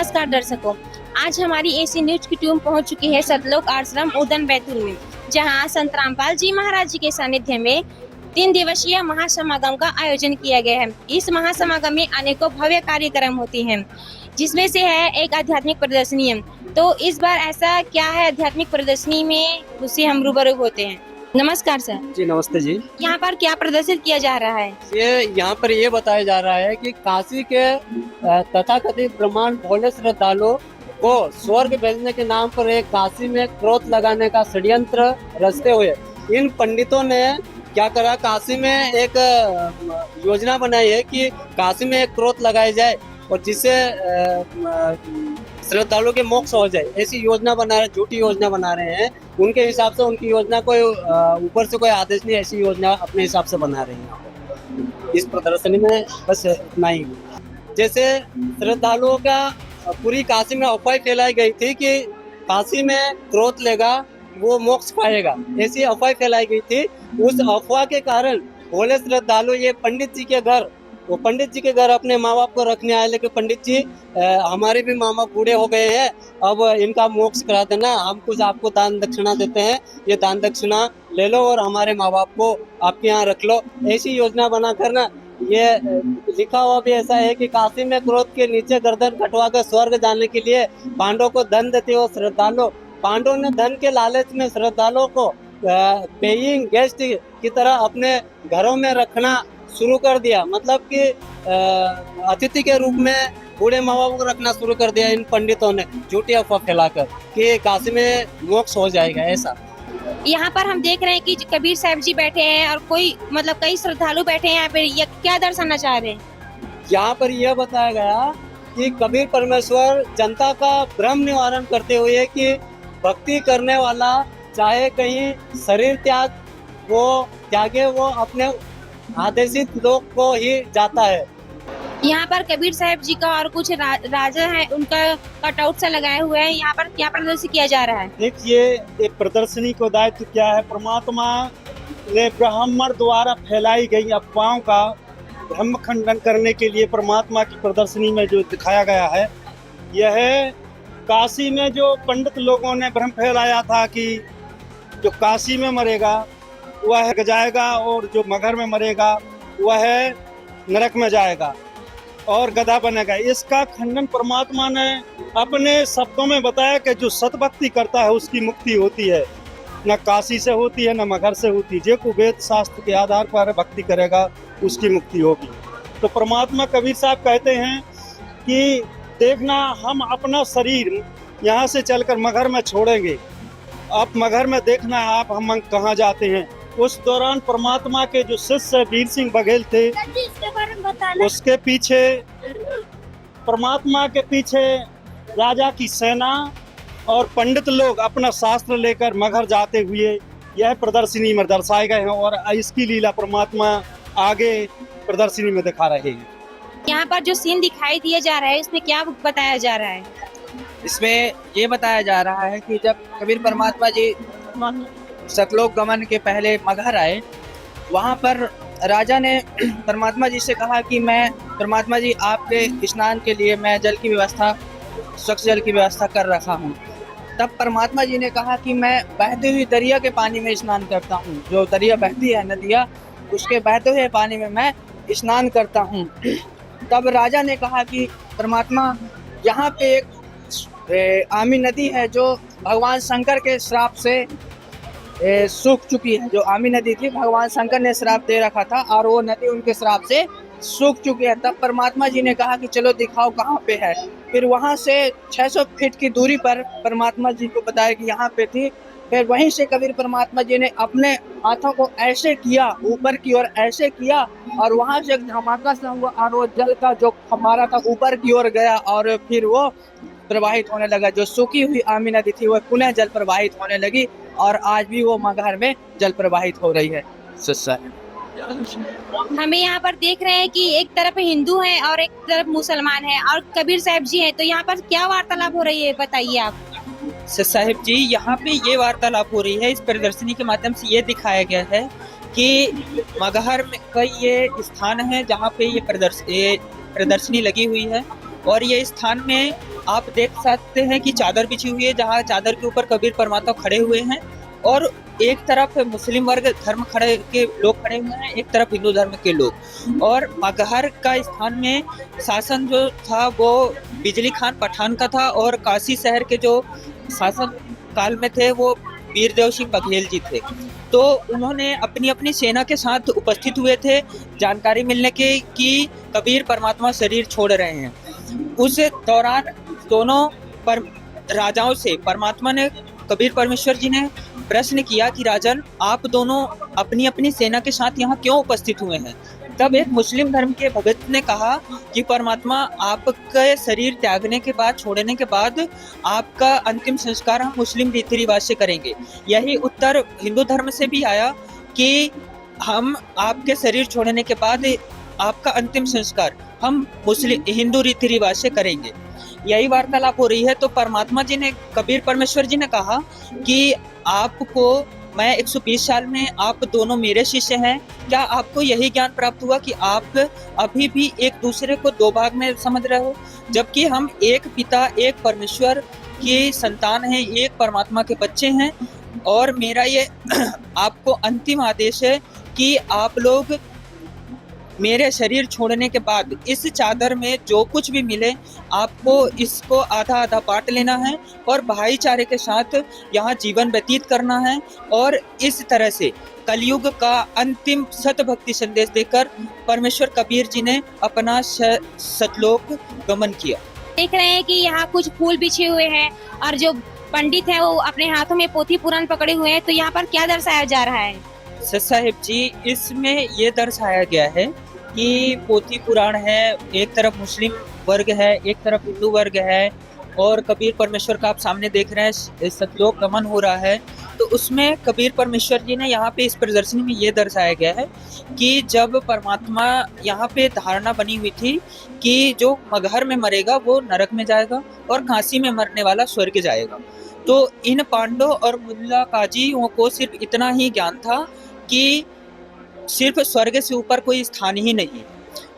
नमस्कार दर्शकों, आज हमारी एसी न्यूज की टीम पहुंच चुकी है सतलोक आश्रम उदन बैतूल में, जहां संत रामपाल जी महाराज जी के सानिध्य में 3 दिवसीय महासमागम का आयोजन किया गया है। इस महासमागम में अनेकों भव्य कार्यक्रम होते हैं, जिसमें से है एक आध्यात्मिक प्रदर्शनी। तो इस बार ऐसा क्या है आध्यात्मिक प्रदर्शनी में, उससे हम रूबरू होते हैं। नमस्कार सर। जी नमस्ते जी। यहाँ पर क्या प्रदर्शित किया जा रहा है? यहाँ पर ये बताया जा रहा है कि काशी के तथाकथित ब्रह्मांड भोले श्रद्धालुओं को स्वर्ग भेजने के नाम पर एक काशी में क्रोध लगाने का षड्यंत्र रचते हुए इन पंडितों ने क्या करा, काशी में एक योजना बनाई है कि काशी में एक क्रोध लगाई जाए और जिससे श्रद्धालुओं के मोक्ष हो जाए। ऐसी योजना बना रहे, झूठी योजना बना रहे हैं। उनके हिसाब से उनकी योजना कोई ऊपर से कोई आदेश नहीं, ऐसी योजना अपने हिसाब से बना रहे हैं। इस प्रदर्शनी में बस इतना ही। जैसे श्रद्धालुओं का पूरी काशी में अफवाह फैलाई गई थी कि काशी में क्रोध लेगा वो मोक्ष पाएगा, ऐसी अफवाह फैलाई गई थी। उस अफवाह के कारण भोले श्रद्धालु ये पंडित जी के घर अपने माँ बाप को रखने आए, लेकिन पंडित जी हमारे भी माँ बाप बूढ़े हो गए हैं, अब इनका मोक्ष करा देना, हम कुछ आपको दान दक्षिणा देते हैं, ये दान दक्षिणा ले लो और हमारे माँ बाप को आपके यहाँ रख लो। ऐसी योजना बनाकर ना, ये लिखा हुआ भी ऐसा है कि काशी में क्रोध के नीचे गर्दन कटवा कर स्वर्ग जाने के लिए पांडवों को धन देते हो श्रद्धालु। पांडवों ने धन के लालच में श्रद्धालुओं को पेइंग गेस्ट की तरह अपने घरों में रखना शुरू कर दिया, मतलब कि अतिथि के रूप में बूढ़े माँ बाप को रखना शुरू कर दिया इन पंडितों ने, झूठी अफवाह फैलाकर कि काशी में मोक्ष हो जाएगा। ऐसा यहाँ पर हम देख रहे हैं कि कबीर साहब जी बैठे हैं और कई श्रद्धालु बैठे हैं यहाँ पे। ये क्या दर्शाना चाह रहे हैं? यहाँ पर यह बताया गया कि कबीर परमेश्वर जनता का भ्रम निवारण करते हुए कि भक्ति करने वाला चाहे कहीं शरीर त्यागे वो अपने आदेशित लोग को ही जाता है। यहाँ पर कबीर साहब जी का और कुछ राजा है उनका कटआउट सा लगाए हुए हैं। यहाँ पर क्या प्रदर्शित किया जा रहा है? देखिए, एक प्रदर्शनी को दायित्व क्या है, परमात्मा ने ब्राह्मण द्वारा फैलाई गई अफवाहों का भ्रम खंडन करने के लिए परमात्मा की प्रदर्शनी में जो दिखाया गया है, यह है काशी में जो पंडित लोगों ने भ्रम फैलाया था कि जो काशी में मरेगा वह जाएगा और जो मगर में मरेगा वह नरक में जाएगा और गधा बनेगा। इसका खंडन परमात्मा ने अपने शब्दों में बताया कि जो सतभक्ति करता है उसकी मुक्ति होती है, न काशी से होती है न मगर से होती है। जो वेद शास्त्र के आधार पर भक्ति करेगा उसकी मुक्ति होगी। तो परमात्मा कबीर साहब कहते हैं कि देखना, हम अपना शरीर यहाँ से चलकर मगर में छोड़ेंगे, आप मगर में देखना आप हम कहाँ जाते हैं। उस दौरान परमात्मा के जो शिष्य वीर सिंह बघेल थे, उसके पीछे परमात्मा के पीछे राजा की सेना और पंडित लोग अपना शास्त्र लेकर मगर जाते हुए यह प्रदर्शनी में दर्शाए गए हैं और इसकी लीला परमात्मा आगे प्रदर्शनी में दिखा रहे हैं। यहाँ पर जो सीन दिखाई दिया जा रहा है इसमें क्या बताया जा रहा है? इसमें ये बताया जा रहा है कि जब कबीर परमात्मा जी सतलोक गमन के पहले मगहर आए, वहाँ पर राजा ने परमात्मा जी से कहा कि मैं परमात्मा जी आपके स्नान के लिए मैं जल की व्यवस्था, स्वच्छ जल की व्यवस्था कर रखा हूँ। तब परमात्मा जी ने कहा कि मैं बहती हुई दरिया के पानी में स्नान करता हूँ, जो दरिया बहती है नदिया, उसके बहते हुए पानी में मैं स्नान करता हूँ। तब राजा ने कहा कि परमात्मा यहाँ पे एक आमी नदी है जो भगवान शंकर के श्राप से सूख चुकी है। जो आमी नदी थी भगवान शंकर ने श्राप दे रखा था और वो नदी उनके श्राप से सूख चुकी है। तब परमात्मा जी ने कहा कि चलो दिखाओ कहाँ पे है। फिर वहाँ से 600 फीट की दूरी पर परमात्मा जी को बताया कि यहाँ पे थी। फिर वहीं से कबीर परमात्मा जी ने अपने हाथों को ऐसे किया, ऊपर की ओर ऐसे किया और वहाँ से एक धमाका सा हुआ और वो जल का जो फव्वारा था ऊपर की ओर गया और फिर वो प्रवाहित होने लगा। जो सूखी हुई आमी नदी थी वो पुनः जल प्रवाहित होने लगी और आज भी वो मगहर में जल प्रवाहित हो रही है। हमें यहाँ पर देख रहे हैं कि एक तरफ हिंदू है और एक तरफ मुसलमान है और कबीर साहब जी हैं, तो यहाँ पर क्या वार्तालाप हो रही है, बताइए आप। साहिब जी, यहाँ पे ये वार्तालाप हो रही है, इस प्रदर्शनी के माध्यम से ये दिखाया गया है कि मगहर में कई ये स्थान है जहाँ पे ये प्रदर्शनी लगी हुई है और ये स्थान में आप देख सकते हैं कि चादर बिछी हुई है, जहाँ चादर के ऊपर कबीर परमात्मा खड़े हुए हैं और एक तरफ मुस्लिम वर्ग धर्म खड़े के लोग खड़े हुए हैं, एक तरफ हिंदू धर्म के लोग। और मगहर का स्थान में शासन जो था वो बिजली खान पठान का था और काशी शहर के जो शासन काल में थे वो वीरदेव सिंह बघेल जी थे। तो उन्होंने अपनी अपनी सेना के साथ उपस्थित हुए थे जानकारी मिलने के कि कबीर परमात्मा शरीर छोड़ रहे हैं। उस दौरान दोनों राजाओं से परमात्मा ने, कबीर परमेश्वर जी ने प्रश्न किया कि राजन, आप दोनों अपनी अपनी सेना के साथ यहाँ क्यों उपस्थित हुए हैं। तब एक मुस्लिम धर्म के भगत ने कहा कि परमात्मा, आपके शरीर त्यागने के बाद, छोड़ने के बाद आपका अंतिम संस्कार हम मुस्लिम रीति रिवाज से करेंगे। यही उत्तर हिंदू धर्म से भी आया कि हम आपके शरीर छोड़ने के बाद आपका अंतिम संस्कार हम मुस्लिम हिंदू रीति रिवाज से करेंगे। यही वार्तालाप हो रही है। तो परमात्मा जी ने, कबीर परमेश्वर जी ने कहा कि आपको मैं 120 साल में, आप दोनों मेरे शिष्य हैं, क्या आपको यही ज्ञान प्राप्त हुआ कि आप अभी भी एक दूसरे को दो भाग में समझ रहे हो, जबकि हम एक पिता, एक परमेश्वर की संतान हैं, एक परमात्मा के बच्चे हैं। और मेरा ये आपको अंतिम आदेश है कि आप लोग मेरे शरीर छोड़ने के बाद इस चादर में जो कुछ भी मिले आपको इसको आधा आधा बांट लेना है और भाईचारे के साथ यहाँ जीवन व्यतीत करना है। और इस तरह से कलयुग का अंतिम सतभक्ति संदेश देकर परमेश्वर कबीर जी ने अपना सतलोक गमन किया। देख रहे हैं कि यहाँ कुछ फूल बिछे हुए हैं और जो पंडित है वो अपने हाथों में पोथी पुराण पकड़े हुए हैं। तो यहाँ पर क्या दर्शाया जा रहा है? सच साहिब जी, इसमें ये दर्शाया गया है कि पोथी पुराण है, एक तरफ मुस्लिम वर्ग है, एक तरफ हिंदू वर्ग है और कबीर परमेश्वर का आप सामने देख रहे हैं सतलोक गमन हो रहा है। तो उसमें कबीर परमेश्वर जी ने यहाँ पे इस प्रदर्शनी में ये दर्शाया गया है कि जब परमात्मा यहाँ पे धारणा बनी हुई थी कि जो मगहर में मरेगा वो नरक में जाएगा और काशी में मरने वाला स्वर्ग जाएगा। तो इन पांडव और मुल्ला काजियों को सिर्फ इतना ही ज्ञान था कि सिर्फ स्वर्ग से ऊपर कोई स्थान ही नहीं है।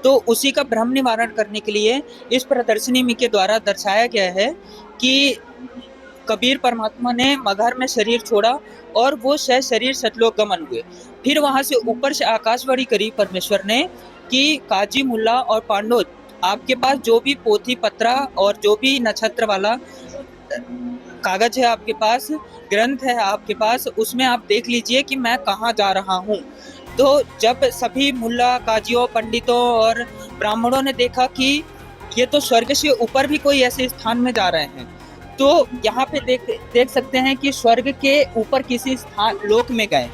तो उसी का भ्रम निवारण करने के लिए इस प्रदर्शनी में के द्वारा दर्शाया गया है कि कबीर परमात्मा ने मगहर में शरीर छोड़ा और वो शरीर सतलोक गमन हुए। फिर वहां से ऊपर से आकाशवाणी करी परमेश्वर ने कि काजी, मुल्ला और पांडव, आपके पास जो भी पोथी पत्रा और जो भी नक्षत्र वाला कागज है आपके पास, ग्रंथ है आपके पास, उसमें आप देख लीजिए कि मैं कहाँ जा रहा हूँ। तो जब सभी मुल्ला, काजियों, पंडितों और ब्राह्मणों ने देखा कि ये तो स्वर्ग से ऊपर भी कोई ऐसे स्थान में जा रहे हैं, तो यहाँ पे देख सकते हैं कि स्वर्ग के ऊपर किसी स्थान लोक में गए,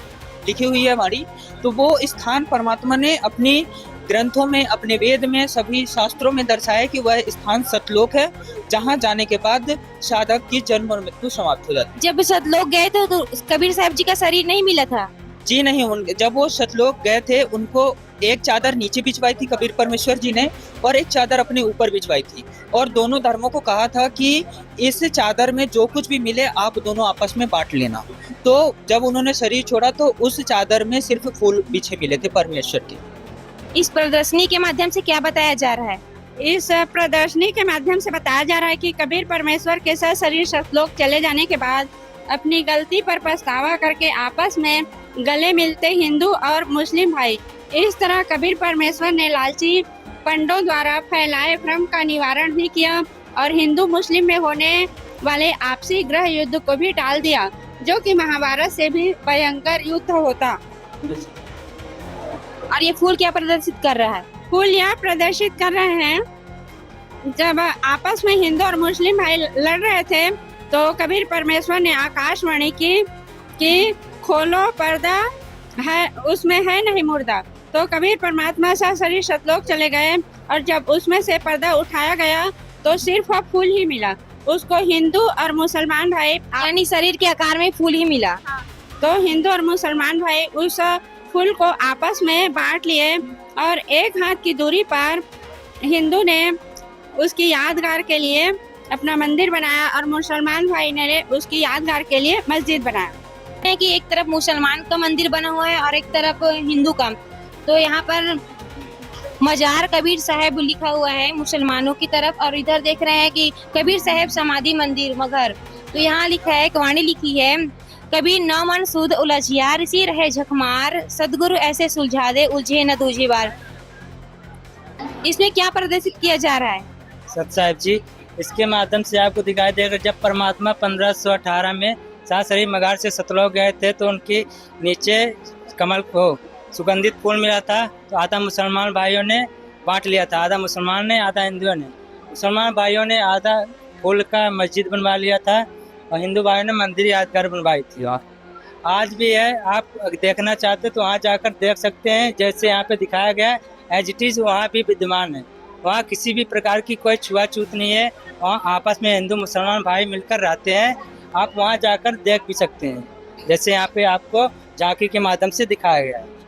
लिखी हुई है हमारी। तो वो स्थान परमात्मा ने अपनी ग्रंथों में, अपने वेद में, सभी शास्त्रों में दर्शाया कि वह स्थान सतलोक है, जहाँ जाने के बाद साधक की जन्म और मृत्यु समाप्त हो जाती है। जब सतलोक गए थे तो कबीर साहब जी का शरीर नहीं मिला था? जी नहीं, जब वो सतलोक गए थे उनको एक चादर नीचे बिछवाई थी कबीर परमेश्वर जी ने और एक चादर अपने ऊपर बिछवाई थी और दोनों धर्मों को कहा था कि इस चादर में जो कुछ भी मिले आप दोनों आपस में बांट लेना। तो जब उन्होंने शरीर छोड़ा तो उस चादर में सिर्फ फूल बिछे मिले थे परमेश्वर के। इस प्रदर्शनी के माध्यम से क्या बताया जा रहा है? इस प्रदर्शनी के माध्यम से बताया जा रहा है कि कबीर परमेश्वर के साथ शरीर सतलोक चले जाने के बाद अपनी गलती पर पछतावा करके आपस में गले मिलते हिंदू और मुस्लिम भाई। इस तरह कबीर परमेश्वर ने लालची पंडों द्वारा फैलाए भ्रम का निवारण भी किया और हिंदू मुस्लिम में होने वाले आपसी गृह युद्ध को भी टाल दिया, जो कि महाभारत से भी भयंकर युद्ध होता। और ये फूल क्या प्रदर्शित कर रहा है? फूल यह प्रदर्शित कर रहे हैं, जब आपस में हिंदू और मुस्लिम भाई लड़ रहे थे तो कबीर परमेश्वर ने आकाशवाणी की कि खोलो पर्दा है, उसमें है नहीं मुर्दा। तो कबीर परमात्मा सा शरीर सतलोक चले गए और जब उसमें से पर्दा उठाया गया तो सिर्फ फूल ही मिला। उसको हिंदू और मुसलमान भाई, यानी शरीर के आकार में फूल ही मिला। तो हिंदू और मुसलमान भाई उस फूल को आपस में बांट लिए और एक हाथ की दूरी पर हिंदू ने उसकी यादगार के लिए अपना मंदिर बनाया और मुसलमान भाई ने उसकी यादगार के लिए मस्जिद बनाया। है कि एक तरफ मुसलमान का मंदिर बना हुआ है और एक तरफ हिंदू का। तो यहाँ पर मजार कबीर साहब लिखा हुआ है मुसलमानों की तरफ, और इधर देख रहे हैं कि कबीर साहब समाधि मंदिर मगर। तो यहाँ लिखा है, कवानी लिखी है, कबीर नौ मन सूद उलझिया, ऋषि रहे झकमार, सदगुरु ऐसे सुलझा दे उलझे न दूजी बार। इसमें क्या प्रदर्शित किया जा रहा है? सत साहिब जी, इसके माध्यम से आपको दिखाई देगा जब परमात्मा 1518 में सासरी मगार से सतलोक गए थे तो उनके नीचे कमल को सुगंधित फूल मिला था, तो आधा मुसलमान भाइयों ने बांट लिया था, आधा मुसलमान ने आधा हिंदुओं ने। मुसलमान भाइयों ने आधा फूल का मस्जिद बनवा लिया था और हिंदू भाइयों ने मंदिर यादगार बनवाई थी। आज भी है, आप देखना चाहते तो वहाँ जाकर देख सकते हैं, जैसे यहाँ पे दिखाया गया एज इट इज वहाँ भी विद्यमान है। वहाँ किसी भी प्रकार की कोई छुआछूत नहीं है, वहाँ आपस में हिंदू मुसलमान भाई मिलकर रहते हैं। आप वहाँ जाकर देख भी सकते हैं, जैसे यहाँ पे आपको झांकी के माध्यम से दिखाया गया है।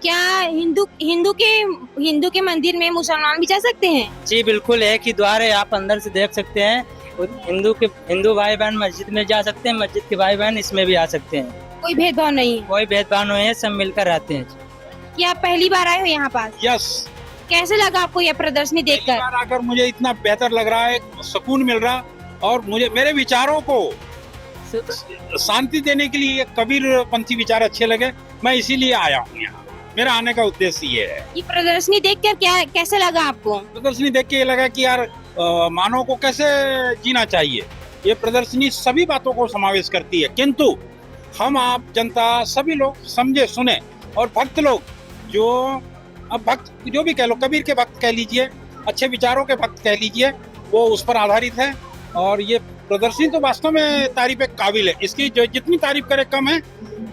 क्या हिंदू के मंदिर में मुसलमान भी जा सकते हैं? जी बिल्कुल, एक ही द्वार है, आप अंदर से देख सकते हैं। हिंदू भाई बहन मस्जिद में जा सकते हैं, मस्जिद के भाई बहन इसमें भी आ सकते हैं। कोई भेदभाव नहीं है? कोई भेदभाव नहीं है, सब मिलकर रहते हैं। क्या आप पहली बार आए हो यहाँ पास? यस, कैसे लगा आपको यह प्रदर्शनी देखकर? बार आकर मुझे इतना बेहतर लग रहा है, सुकून मिल रहा, और मुझे मेरे विचारों को शांति देने के लिए कबीर पंथी विचार अच्छे लगे, मैं इसीलिए आया हूँ यहाँ। मेरा आने का उद्देश्य ये है। ये प्रदर्शनी देखकर क्या कैसे लगा आपको? प्रदर्शनी देख के ये लगा कि यार मानव को कैसे जीना चाहिए। ये प्रदर्शनी सभी बातों को समावेश करती है, किंतु हम आप जनता सभी लोग समझे सुने, और भक्त लोग जो अब भक्त जो भी कह लो, कबीर के भक्त कह लीजिए, अच्छे विचारों के भक्त कह लीजिए, वो उस पर आधारित है। और ये प्रदर्शनी तो वास्तव में तारीफ एक काबिल है, इसकी जो जितनी तारीफ करे कम है।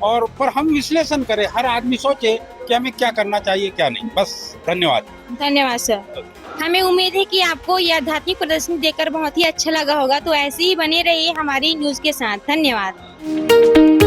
और पर हम विश्लेषण करें, हर आदमी सोचे कि हमें क्या करना चाहिए क्या नहीं। बस धन्यवाद। धन्यवाद सर। हमें उम्मीद है कि आपको यह आध्यात्मिक प्रदर्शनी देखकर बहुत ही अच्छा लगा होगा, तो ऐसे ही बने रहिए हमारी न्यूज के साथ। धन्यवाद।